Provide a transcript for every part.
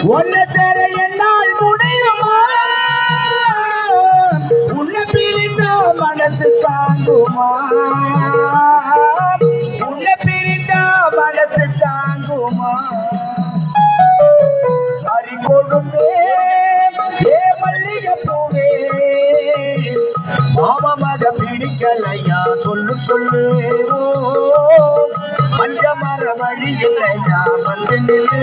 ஒன்ன தேர என்னால் முடியுமா உன்னை பிரிந்த மனசு தாங்குமா உன்னை பிரிந்த மனசு தாங்குமா அறிகொழுந்தே ஏ மல்லிகை பூவே மாமமக பிடிக்கலையா சொல்லு சொல்லு மஞ்சமர வழி இல்லையா வந்து நில்லு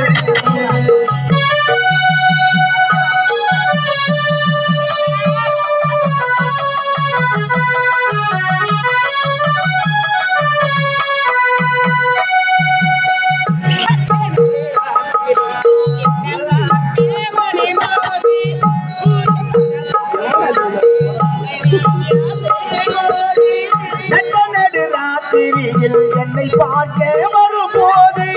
என்னை பார்க்க வரும்போது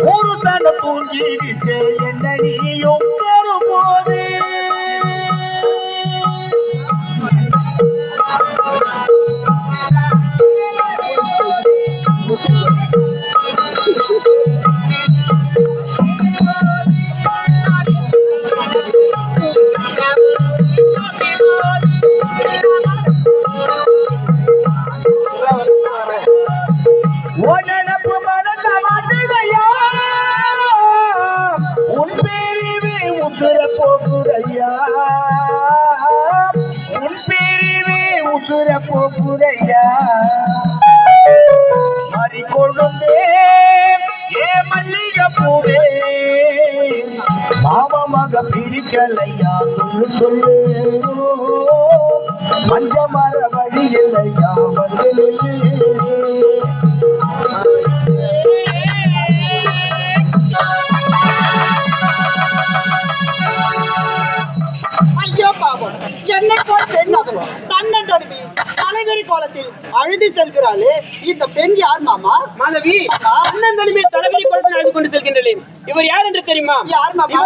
ஒரு தன தூங்கிடுச்சு என்ன நீயும் வரும்போது போகுதையா மறிக்கொழுந்தே ஏ மல்லிகை பூவே மாமமக பிடிக்கலையா சொல்லு சொல்லு மஞ்சமர வழி இல்லையா வந்து என்னை போல் பெண் அவள் தன்னந்தடுப்பி தலைவரி கோலத்தில் அழுது செல்கிறாளே இந்த பெண் யார் மாமா? மாதவி தன்னந்தடுப்பி தலைவரி கோலத்தில் அழுது கொண்டு செல்கின்றேன். இவர் யார் என்று தெரியுமா? யார் மாமா?